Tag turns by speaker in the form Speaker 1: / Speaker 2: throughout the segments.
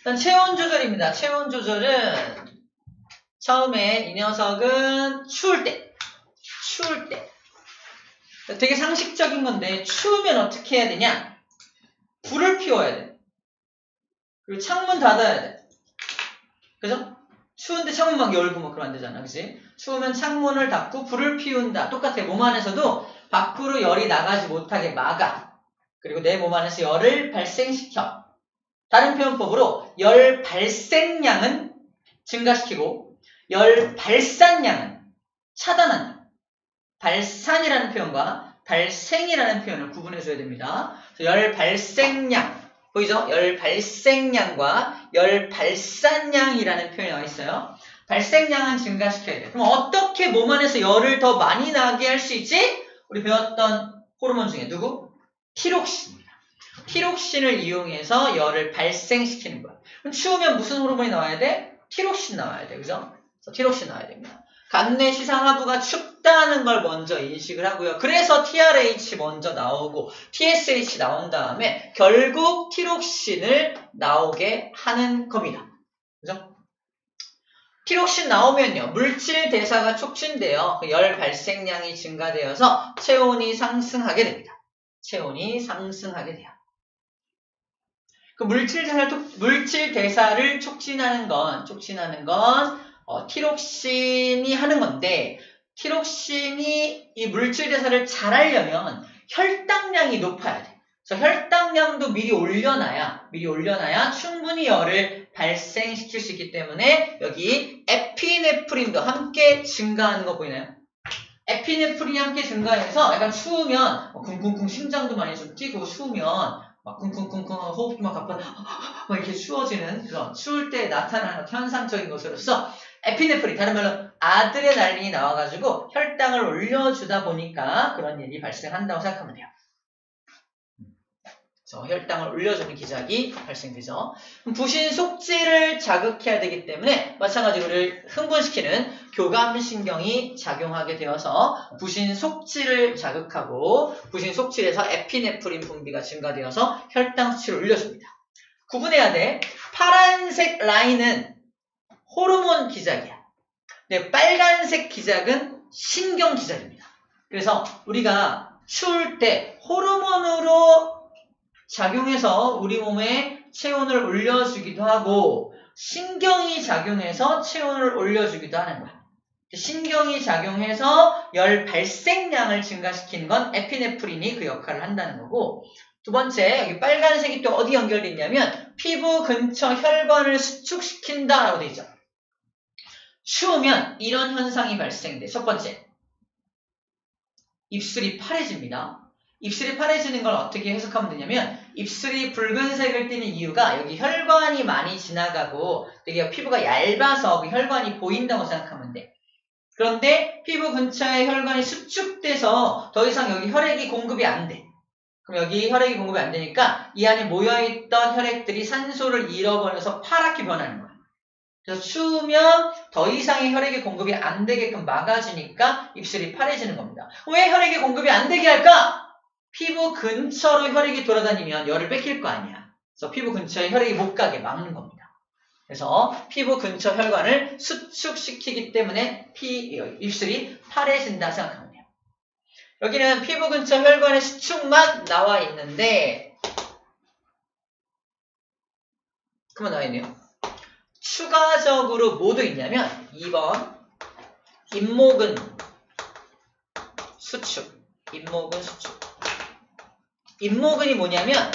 Speaker 1: 일단 체온 조절입니다. 체온 조절은 처음에 이 녀석은 추울 때 되게 상식적인 건데 추우면 어떻게 해야 되냐? 불을 피워야 돼. 그리고 창문 닫아야 돼. 그죠? 추운데 창문 막 열고 막 그러면 안 되잖아. 그치? 추우면 창문을 닫고 불을 피운다. 똑같아. 몸 안에서도 밖으로 열이 나가지 못하게 막아. 그리고 내 몸 안에서 열을 발생시켜. 다른 표현법으로 열 발생량은 증가시키고 열 발산량은 차단한다. 발산이라는 표현과 발생이라는 표현을 구분해줘야 됩니다. 열 발생량 보이죠? 열 발생량과 열 발산량이라는 표현이 나와 있어요. 발생량은 증가시켜야 돼. 그럼 어떻게 몸 안에서 열을 더 많이 나게 할 수 있지? 우리 배웠던 호르몬 중에 누구? 티록신입니다. 티록신을 이용해서 열을 발생시키는 거야. 그럼 추우면 무슨 호르몬이 나와야 돼? 티록신 나와야 돼. 그죠? 그래서 티록신 나와야 됩니다. 간내 시상하부가 춥다는 걸 먼저 인식을 하고요. 그래서 TRH 먼저 나오고 TSH 나온 다음에 결국 티록신을 나오게 하는 겁니다. 그죠? 티록신 나오면요. 물질 대사가 촉진돼요. 열 발생량이 증가되어서 체온이 상승하게 됩니다. 체온이 상승하게 돼요. 그 물질 대사를 촉진하는 건 티록신이 하는 건데, 티록신이 이 물질 대사를 잘 하려면 혈당량이 높아야 돼. 그래서 혈당량도 미리 올려놔야 충분히 열을 발생시킬 수 있기 때문에 여기 에피네프린도 함께 증가하는 거 보이나요? 에피네프린이 함께 증가해서 약간 추우면 쿵쿵쿵 심장도 많이 좀 뛰고 추우면 막 쿵쿵쿵쿵 호흡도 막 가빠 막 이렇게 추워지는 그런 추울 때 나타나는 현상적인 것으로서 에피네프린, 다른 말로 아드레날린이 나와가지고 혈당을 올려주다 보니까 그런 일이 발생한다고 생각하면 돼요. 그래서 혈당을 올려주는 기작이 발생되죠. 부신 속지를 자극해야 되기 때문에 마찬가지로 우리를 흥분시키는 교감신경이 작용하게 되어서 부신 속지를 자극하고 부신 속질에서 에피네프린 분비가 증가되어서 혈당 수치를 올려줍니다. 구분해야 돼. 파란색 라인은 호르몬 기작이야. 네, 빨간색 기작은 신경 기작입니다. 그래서 우리가 추울 때 호르몬으로 작용해서 우리 몸의 체온을 올려주기도 하고 신경이 작용해서 체온을 올려주기도 하는 거야. 신경이 작용해서 열 발생량을 증가시키는 건 에피네프린이 그 역할을 한다는 거고, 두 번째, 여기 빨간색이 또 어디 연결돼 있냐면 피부 근처 혈관을 수축시킨다라고 돼 있죠. 추우면 이런 현상이 발생돼. 첫 번째, 입술이 파래집니다. 입술이 파래지는 걸 어떻게 해석하면 되냐면 입술이 붉은색을 띠는 이유가 여기 혈관이 많이 지나가고 되게 피부가 얇아서 그 혈관이 보인다고 생각하면 돼. 그런데 피부 근처에 혈관이 수축돼서 더 이상 여기 혈액이 공급이 안 돼. 그럼 여기 혈액이 공급이 안 되니까 이 안에 모여있던 혈액들이 산소를 잃어버려서 파랗게 변하는 거야. 그래서 추우면 더 이상의 혈액이 공급이 안 되게끔 막아주니까 입술이 파래지는 겁니다. 왜 혈액이 공급이 안 되게 할까? 피부 근처로 혈액이 돌아다니면 열을 뺏길 거 아니야. 그래서 피부 근처에 혈액이 못 가게 막는 겁니다. 그래서 피부 근처 혈관을 수축시키기 때문에 입술이 파래진다 생각하면 돼요. 여기는 피부 근처 혈관의 수축만 나와 있는데 그만 나와 있네요. 추가적으로 뭐도 있냐면 2번 잇목은 수축. 잇목은이 뭐냐면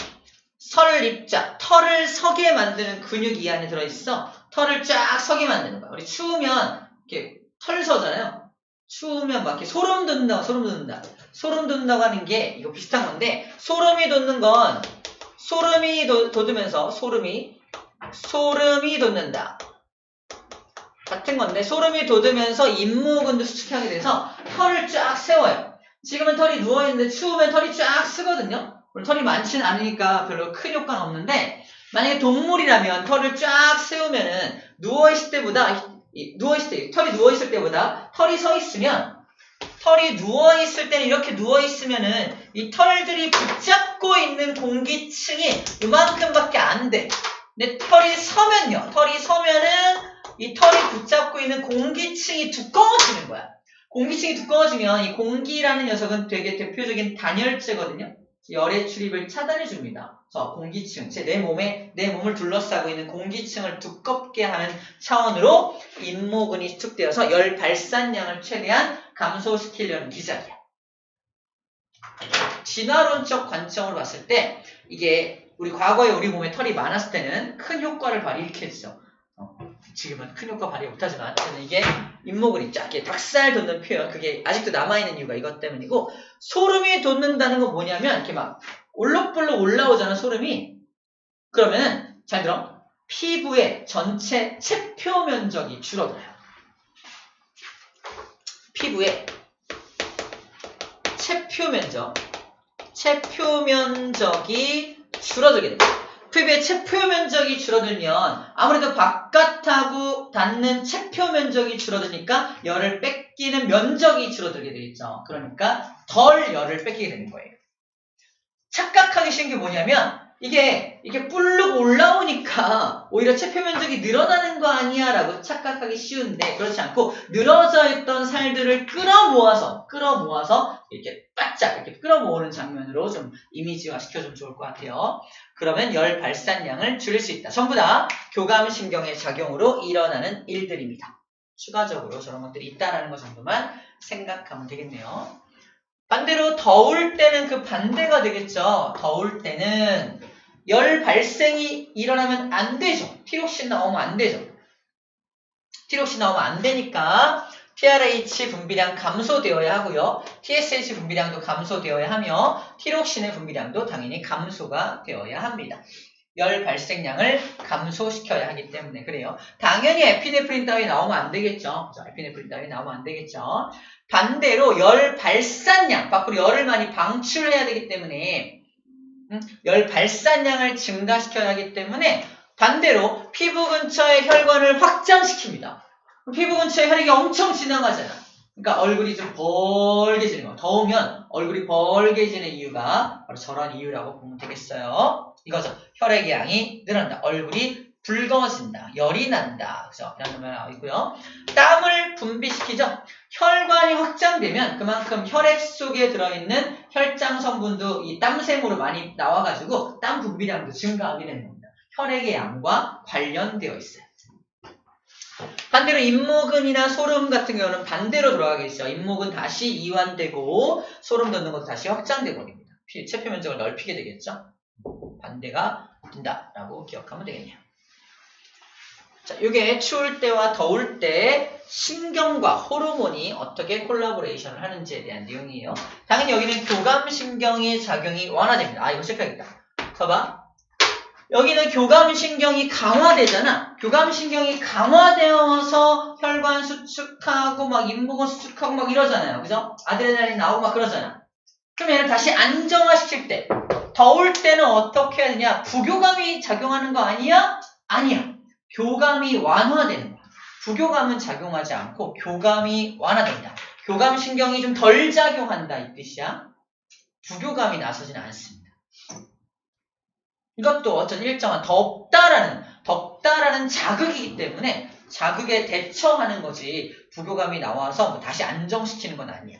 Speaker 1: 설입자, 털을 서게 만드는 근육이 이 안에 들어있어. 털을 쫙 서게 만드는 거야. 우리 추우면 이렇게 털 서잖아요. 추우면 막 이렇게 소름 돋는다고 하는 게 이거 비슷한 건데, 소름이 돋는 건 소름이 돋으면서 소름이 돋는다. 같은 건데 소름이 돋으면서 잇목근도 수축하게 돼서 털을 쫙 세워요. 지금은 털이 누워있는데 추우면 털이 쫙 쓰거든요. 털이 많지는 않으니까 별로 큰 효과는 없는데, 만약에 동물이라면 털을 쫙 세우면은 털이 누워있을 때보다 털이 서 있으면, 털이 누워있을 때는 이렇게 누워있으면은 이 털들이 붙잡고 있는 공기층이 이만큼밖에 안 돼. 근데 털이 서면요. 털이 서면은 이 털이 붙잡고 있는 공기층이 두꺼워지는 거야. 공기층이 두꺼워지면 이 공기라는 녀석은 되게 대표적인 단열재거든요. 열의 출입을 차단해 줍니다. 그래서 공기층, 내 몸을 둘러싸고 있는 공기층을 두껍게 하는 차원으로 인모근이 수축되어서 열 발산량을 최대한 감소시키려는 기작이야. 진화론적 관점으로 봤을 때 이게 우리 과거에 우리 몸에 털이 많았을 때는 큰 효과를 발휘했죠. 지금은 큰 효과 발휘 못하지만 이게 인모근이 쫙 이렇게 닭살 돋는 표현, 그게 아직도 남아있는 이유가 이것 때문이고, 소름이 돋는다는 건 뭐냐면 이렇게 막 올록볼록 올라오잖아, 소름이. 그러면 잘 들어, 피부의 전체 체표 면적이 줄어들어요. 피부의 체표 면적이 줄어들게 됩니다. 피부의 체표 면적이 줄어들면 아무래도 바깥하고 닿는 체표 면적이 줄어드니까 열을 뺏기는 면적이 줄어들게 되겠죠. 그러니까 덜 열을 뺏기게 되는 거예요. 착각하기 쉬운 게 뭐냐면 이게 뿔룩 올라오니까 오히려 체표 면적이 늘어나는 거 아니야 라고 착각하기 쉬운데, 그렇지 않고 늘어져 있던 살들을 끌어모아서 이렇게 바짝 이렇게 끌어모으는 장면으로 좀 이미지화 시켜주면 좋을 것 같아요. 그러면 열 발산량을 줄일 수 있다. 전부 다 교감신경의 작용으로 일어나는 일들입니다. 추가적으로 저런 것들이 있다라는 것 정도만 생각하면 되겠네요. 반대로 더울 때는 그 반대가 되겠죠. 더울 때는 열 발생이 일어나면 안 되죠. 티록신 나오면 안 되죠. 티록신 나오면 안 되니까 TRH 분비량 감소되어야 하고요. TSH 분비량도 감소되어야 하며 티록신의 분비량도 당연히 감소가 되어야 합니다. 열 발생량을 감소시켜야 하기 때문에 그래요. 당연히 에피네프린 따위 나오면 안 되겠죠. 에피네프린 따위 나오면 안 되겠죠. 반대로 열 발산량, 밖으로 열을 많이 방출해야 되기 때문에 열 발산량을 증가시켜야 하기 때문에 반대로 피부 근처의 혈관을 확장시킵니다. 피부 근처에 혈액이 엄청 지나가잖아. 그러니까 얼굴이 좀 벌게지는 거. 더우면 얼굴이 벌게지는 이유가 바로 저런 이유라고 보면 되겠어요. 이거죠. 혈액의 양이 늘어난다. 얼굴이 붉어진다. 열이 난다. 그죠? 이런 말 나와 있고요. 땀을 분비시키죠. 혈관이 확장되면 그만큼 혈액 속에 들어있는 혈장 성분도 이 땀샘으로 많이 나와가지고 땀 분비량도 증가하게 되는 겁니다. 혈액의 양과 관련되어 있어요. 반대로 인모근이나 소름 같은 경우는 반대로 돌아가겠죠. 인모근 다시 이완되고 소름 돋는 것도 다시 확장돼 버립니다. 체표 면적을 넓히게 되겠죠. 반대가 된다라고 기억하면 되겠네요. 자, 이게 추울 때와 더울 때 신경과 호르몬이 어떻게 콜라보레이션을 하는지에 대한 내용이에요. 당연히 여기는 교감신경의 작용이 완화됩니다. 이거 체크해야겠다. 봐봐. 여기는 교감신경이 강화되잖아. 교감신경이 강화되어서 혈관 수축하고 막 인모근 수축하고 막 이러잖아요. 그죠? 아드레날린 나오고 막 그러잖아. 그럼 얘를 다시 안정화시킬 때, 더울 때는 어떻게 해야 되냐? 부교감이 작용하는 거 아니야? 아니야. 교감이 완화되는 거야. 부교감은 작용하지 않고 교감이 완화된다. 교감신경이 좀 덜 작용한다 이 뜻이야. 부교감이 나서지는 않습니다. 이것도 어떤 일정한 덥다라는 자극이기 때문에 자극에 대처하는 거지 부교감이 나와서 뭐 다시 안정시키는 건 아니야.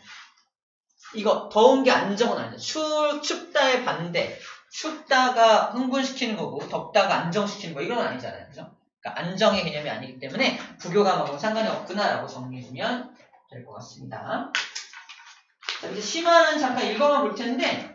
Speaker 1: 이거 더운 게 안정은 아니야. 춥다의 반대. 춥다가 흥분시키는 거고 덥다가 안정시키는 거 이건 아니잖아요. 그죠? 그러니까 안정의 개념이 아니기 때문에 부교감하고는 상관이 없구나라고 정리해주면 될 것 같습니다. 자, 이제 심화는 잠깐 읽어만 볼 텐데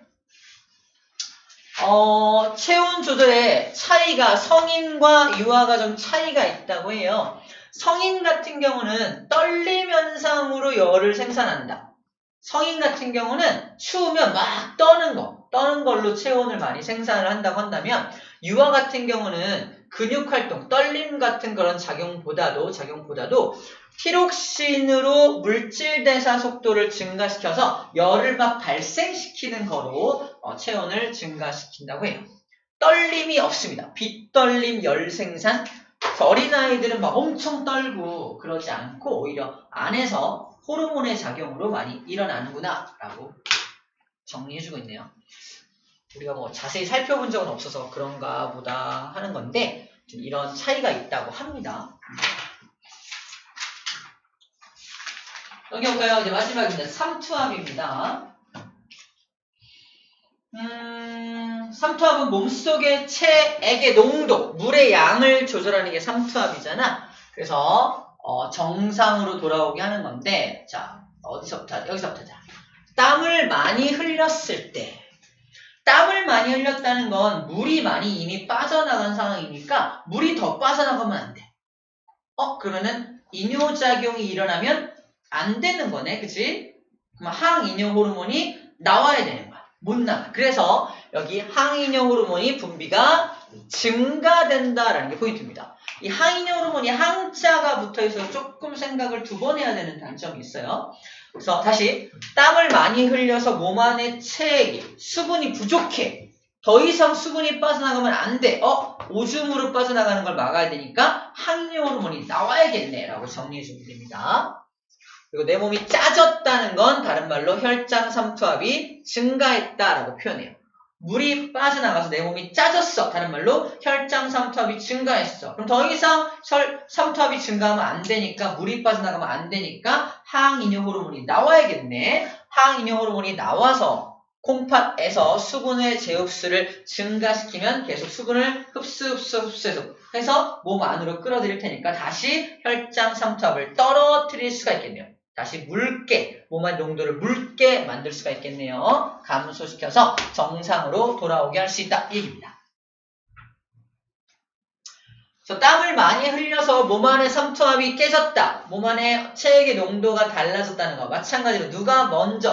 Speaker 1: 체온 조절에 차이가 성인과 유아가 좀 차이가 있다고 해요. 성인 같은 경우는 떨림 현상으로 열을 생산한다. 성인 같은 경우는 추우면 막 떠는 걸로 체온을 많이 생산을 한다고 한다면 유아 같은 경우는 근육활동, 떨림 같은 그런 작용보다도 티록신으로 물질 대사 속도를 증가시켜서 열을 막 발생시키는 거로 체온을 증가시킨다고 해요. 떨림이 없습니다. 빗떨림, 열 생산. 어린아이들은 막 엄청 떨고 그러지 않고 오히려 안에서 호르몬의 작용으로 많이 일어나는구나 라고 정리해주고 있네요. 우리가 뭐 자세히 살펴본 적은 없어서 그런가 보다 하는 건데 이런 차이가 있다고 합니다. 넘겨볼까요? 이제 마지막입니다. 삼투압입니다. 삼투압은 몸속의 체액의 농도, 물의 양을 조절하는 게 삼투압이잖아. 그래서 정상으로 돌아오게 하는 건데, 자, 어디서부터 하자? 여기서부터 하자. 땀을 많이 흘렸을 때, 땀을 많이 흘렸다는 건 물이 많이 이미 빠져나간 상황이니까 물이 더 빠져나가면 안 돼. 그러면은 이뇨작용이 일어나면 안 되는 거네, 그치? 그럼 항이뇨 호르몬이 나와야 되는 거야. 못 나가. 그래서 여기 항이뇨 호르몬이 분비가 증가된다라는 게 포인트입니다. 이 항이뇨 호르몬이 항자가 붙어있어서 조금 생각을 2번 해야 되는 단점이 있어요. 그래서 다시 땀을 많이 흘려서 몸 안에 체액이 수분이 부족해. 더 이상 수분이 빠져나가면 안 돼. 오줌으로 빠져나가는 걸 막아야 되니까 항이뇨 호르몬이 나와야겠네 라고 정리해 주면 됩니다. 그리고 내 몸이 짜졌다는 건 다른 말로 혈장 삼투압이 증가했다라고 표현해요. 물이 빠져나가서 내 몸이 짜졌어. 다른 말로 혈장 삼투압이 증가했어. 그럼 더 이상 삼투압이 증가하면 안 되니까, 물이 빠져나가면 안 되니까 항이뇨 호르몬이 나와야겠네. 항이뇨 호르몬이 나와서 콩팥에서 수분의 제흡수를 증가시키면 계속 수분을 흡수해서 몸 안으로 끌어들일 테니까 다시 혈장 삼투압을 떨어뜨릴 수가 있겠네요. 다시 몸 안 농도를 묽게 만들 수가 있겠네요. 감소시켜서 정상으로 돌아오게 할 수 있다. 이 얘기입니다. 그래서 땀을 많이 흘려서 몸 안의 삼투압이 깨졌다. 몸 안에 체액의 농도가 달라졌다는 거. 마찬가지로 누가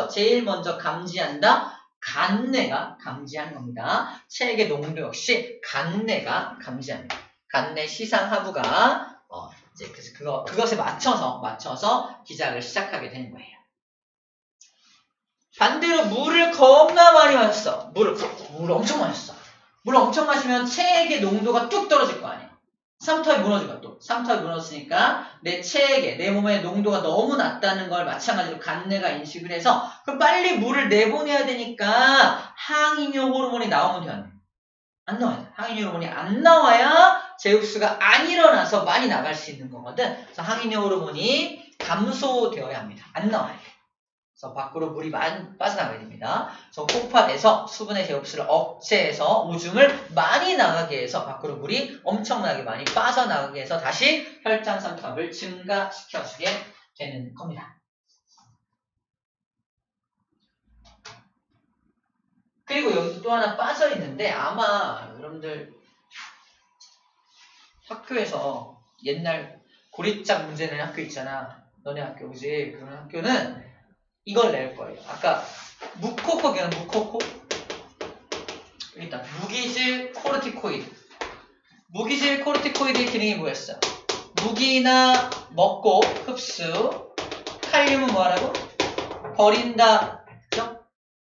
Speaker 1: 제일 먼저 감지한다? 간내가 감지하는 겁니다. 체액의 농도 역시 간내가 감지합니다. 간내 시상 하부가 이제 그것에 맞춰서 기작을 시작하게 되는 거예요. 반대로 물을 겁나 많이 마셨어. 물을 엄청 마셨어. 물을 엄청 마시면 체액의 농도가 뚝 떨어질 거 아니야. 삼투압이 무너지고 또 삼투압이 무너졌으니까 내 체액에 내 몸의 농도가 너무 낮다는 걸 마찬가지로 간내가 인식을 해서 그럼 빨리 물을 내보내야 되니까 항이뇨 호르몬이 나오면 돼, 안 돼? 안 나와야 돼. 항이뇨 호르몬이 안 나와야 제흡수가 안 일어나서 많이 나갈 수 있는 거거든. 그래서 항이뇨 호르몬이 감소되어야 합니다. 안 나와야 돼. 그래서 밖으로 물이 많이 빠져나가야 됩니다. 그래서 콩팥에서 수분의 제흡수를 억제해서 오줌을 많이 나가게 해서 밖으로 물이 엄청나게 많이 빠져나가게 해서 다시 혈장 삼투압을 증가시켜주게 되는 겁니다. 그리고 여기 또 하나 빠져있는데 아마 여러분들 학교에서 옛날 고리짝 문제 내는 학교 있잖아. 너네 학교, 그지? 그런 학교는 이걸 낼 거예요. 아까 무코코 기억나? 무코코? 일단 무기질 코르티코이드. 무기질 코르티코이드의 기능이 뭐였어? 무기나 먹고 흡수, 칼륨은 뭐하라고? 버린다. 그죠?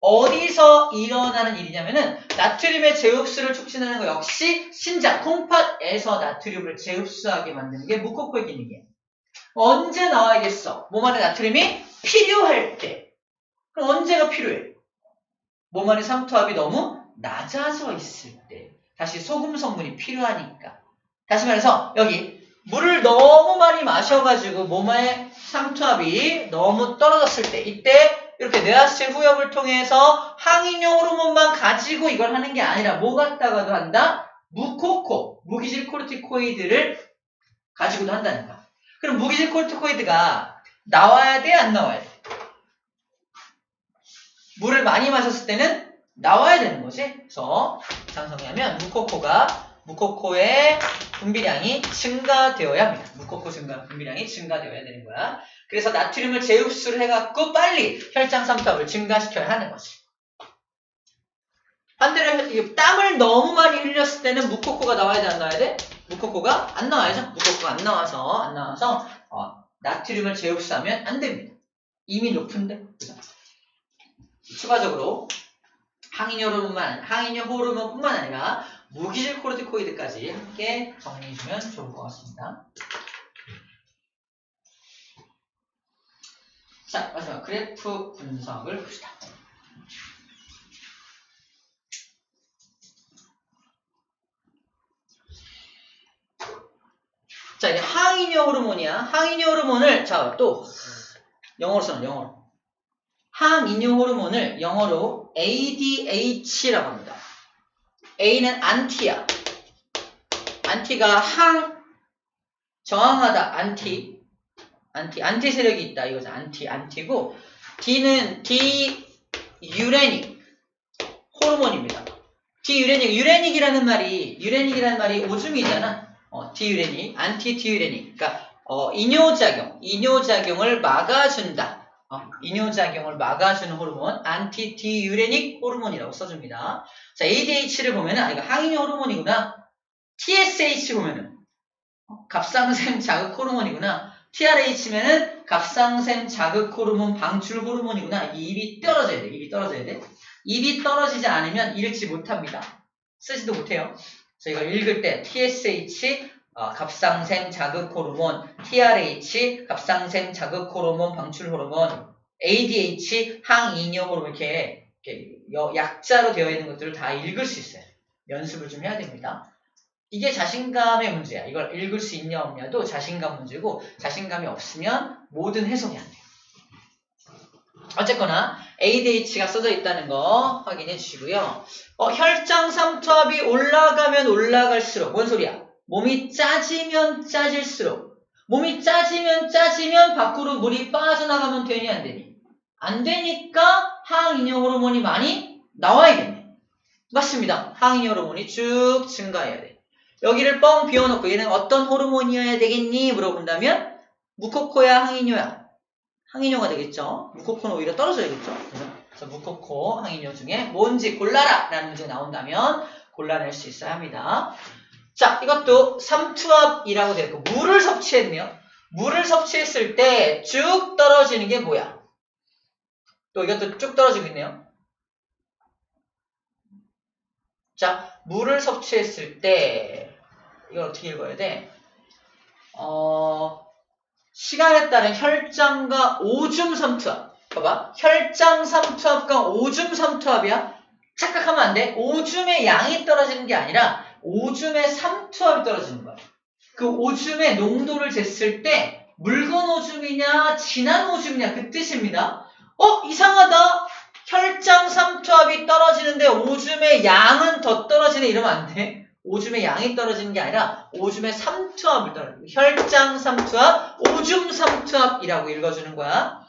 Speaker 1: 어디서 일어나는 일이냐면은 나트륨의 재흡수를 촉진하는 거 역시 신장, 콩팥에서 나트륨을 재흡수하게 만드는 게 무코코의 기능이에요. 언제 나와야겠어? 몸 안에 나트륨이 필요할 때. 그럼 언제가 필요해? 몸 안에 삼투압이 너무 낮아져 있을 때. 다시 소금 성분이 필요하니까. 다시 말해서 여기 물을 너무 많이 마셔가지고 몸 안에 삼투압이 너무 떨어졌을 때, 이때 이렇게 뇌하수체 후엽을 통해서 항이뇨 호르몬만 가지고 이걸 하는 게 아니라 뭐 갖다가도 한다? 무코코, 무기질 코르티코이드를 가지고도 한다는 거야. 그럼 무기질 코르티코이드가 나와야 돼, 안 나와야 돼? 물을 많이 마셨을 때는 나와야 되는 거지. 그래서 정리하면 무코코의 분비량이 증가되어야 합니다. 무코코 분비량이 증가되어야 되는 거야. 그래서 나트륨을 재흡수를 해갖고 빨리 혈장 삼투압을 증가시켜야 하는 거지. 반대로 땀을 너무 많이 흘렸을 때는 무코코가 나와야 돼, 안 나와야 돼? 무코코가 안 나와야죠. 무코코가 안 나와서 나트륨을 재흡수하면 안 됩니다. 이미 높은데. 그죠? 추가적으로 항이뇨 호르몬뿐만 아니라 무기질 코르티코이드까지 함께 정리해주면 좋을 것 같습니다. 자, 마지막 그래프 분석을 봅시다. 자, 이제 항이뇨 호르몬이야. 항이뇨 호르몬을, 자, 또, 영어로 써놔, 영어로. 항이뇨 호르몬을 영어로 ADH라고 합니다. A는 안티야. 안티가 저항하다, 안티 세력이 있다. 이거죠. 안티고, D는 디유레닉 호르몬입니다. 유레닉이라는 말이 오줌이잖아. 디유레닉, 안티 디유레닉. 그러니까, 이뇨작용을 막아준다. 이뇨작용을 막아주는 호르몬, 안티 디유레닉 호르몬이라고 써줍니다. 자, ADH를 보면은, 이거 항이뇨 호르몬이구나. TSH 보면은, 갑상샘 자극 호르몬이구나. TRH면은 갑상샘 자극 호르몬 방출 호르몬이구나. 입이 떨어져야 돼. 입이 떨어지지 않으면 읽지 못합니다. 쓰지도 못해요. 저희가 읽을 때 TSH 갑상샘 자극 호르몬, TRH 갑상샘 자극 호르몬 방출 호르몬, ADH 항이뇨 호르몬 이렇게 약자로 되어 있는 것들을 다 읽을 수 있어요. 연습을 좀 해야 됩니다. 이게 자신감의 문제야. 이걸 읽을 수 있냐 없냐도 자신감 문제고, 자신감이 없으면 모든 해석이 안 돼요. 어쨌거나 ADH가 써져 있다는 거 확인해 주시고요. 혈장 삼투압이 올라가면 올라갈수록, 뭔 소리야? 몸이 짜지면 짜질수록, 몸이 짜지면 밖으로 물이 빠져나가면 되니 안 되니? 안 되니까 항이뇨 호르몬이 많이 나와야겠네. 맞습니다. 항이뇨 호르몬이 쭉 증가해야 돼. 여기를 뻥 비워놓고 얘는 어떤 호르몬이어야 되겠니? 물어본다면 무코코야 항이뇨야? 항이뇨가 되겠죠. 무코코는 오히려 떨어져야겠죠. 그래서 무코코 항이뇨 중에 뭔지 골라라 라는 문제가 나온다면 골라낼 수 있어야 합니다. 자, 이것도 삼투압이라고 되어 있고, 물을 섭취했네요. 물을 섭취했을 때 쭉 떨어지는 게 뭐야? 또 이것도 쭉 떨어지고 있네요. 자, 물을 섭취했을 때 이걸 어떻게 읽어야 돼? 시간에 따른 혈장과 오줌 삼투압. 봐봐. 혈장 삼투압과 오줌 삼투압이야? 착각하면 안 돼. 오줌의 양이 떨어지는 게 아니라 오줌의 삼투압이 떨어지는 거야. 그 오줌의 농도를 쟀을 때 묽은 오줌이냐 진한 오줌이냐 그 뜻입니다. 이상하다. 혈장 삼투압이 떨어지는데 오줌의 양은 더 떨어지네 이러면 안 돼. 오줌의 양이 떨어지는 게 아니라 오줌의 삼투압을 떨어지는 거야. 혈장 삼투압, 오줌 삼투압이라고 읽어주는 거야.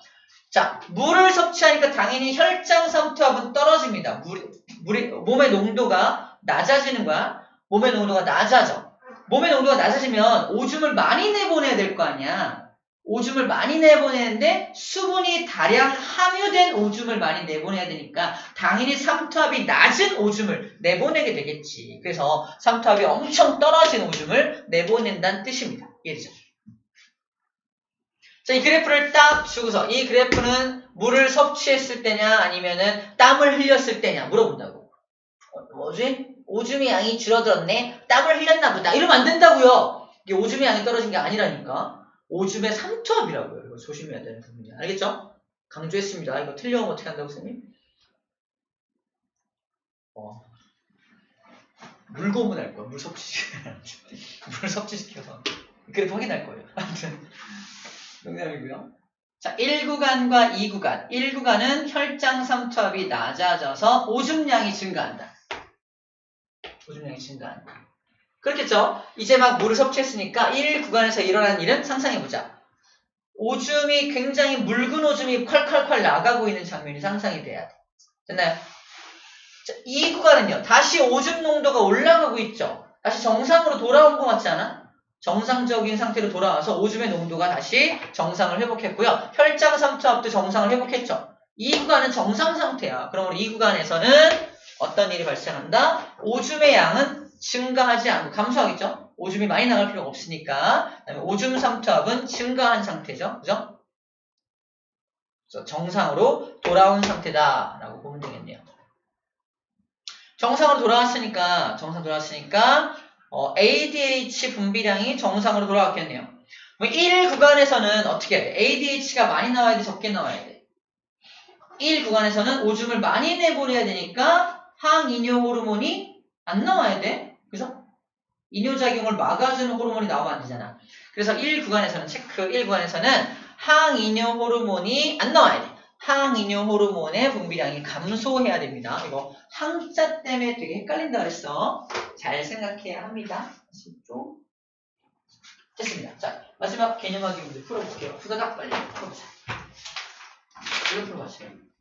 Speaker 1: 자, 물을 섭취하니까 당연히 혈장 삼투압은 떨어집니다. 몸의 농도가 낮아지는 거야. 몸의 농도가 낮아져. 몸의 농도가 낮아지면 오줌을 많이 내보내야 될 거 아니야. 오줌을 많이 내보내는데 수분이 다량 함유된 오줌을 많이 내보내야 되니까 당연히 삼투압이 낮은 오줌을 내보내게 되겠지. 그래서 삼투압이 엄청 떨어진 오줌을 내보낸다는 뜻입니다. 이해되죠? 자, 이 그래프를 딱 주고서 이 그래프는 물을 섭취했을 때냐 아니면은 땀을 흘렸을 때냐 물어본다고. 뭐지? 오줌의 양이 줄어들었네? 땀을 흘렸나 보다. 이러면 안 된다고요. 이게 오줌의 양이 떨어진 게 아니라니까. 오줌의 삼투압이라고요. 이거 조심해야 되는 부분이야. 알겠죠? 강조했습니다. 이거 틀려면 어떻게 한다고 선생님? 물 고문할 거야. 물 섭취시켜서. 그래도 확인할 거예요. 아무튼 농담이고요. 자, 1구간과 2구간. 1구간은 혈장 삼투압이 낮아져서 오줌량이 증가한다. 오줌량이 증가한다. 그렇겠죠? 이제 막 물을 섭취했으니까 1구간에서 일어난 일은 상상해보자. 오줌이 굉장히 묽은 오줌이 콸콸콸 나가고 있는 장면이 상상이 돼야 돼. 됐나요? 자, 2구간은요. 다시 오줌 농도가 올라가고 있죠. 다시 정상으로 돌아온 것 같지 않아? 정상적인 상태로 돌아와서 오줌의 농도가 다시 정상을 회복했고요. 혈장 삼투압도 정상을 회복했죠. 2구간은 정상 상태야. 그러므로 2구간에서는 어떤 일이 발생한다? 오줌의 양은 증가하지 않고 감소하겠죠? 오줌이 많이 나갈 필요가 없으니까. 그다음에 오줌 삼투압은 증가한 상태죠. 그죠? 그래서 정상으로 돌아온 상태다라고 보면 되겠네요. 정상으로 돌아왔으니까 ADH 분비량이 정상으로 돌아왔겠네요. 1구간에서는 어떻게 해야 돼? ADH가 많이 나와야 돼? 적게 나와야 돼? 1구간에서는 오줌을 많이 내보내야 되니까 항이뇨 호르몬이 안 나와야 돼. 그래서 이뇨작용을 막아주는 호르몬이 나오면 안 되잖아. 그래서 1구간에서는 체크, 1구간에서는 항이뇨 호르몬이 안 나와야 돼. 항이뇨 호르몬의 분비량이 감소해야 됩니다. 이거 항자 때문에 되게 헷갈린다 그랬어. 잘 생각해야 합니다. 아시죠? 됐습니다. 자, 마지막 개념하기 문제 풀어볼게요. 후다닥 빨리 풀어보자. 이거 풀어보세요.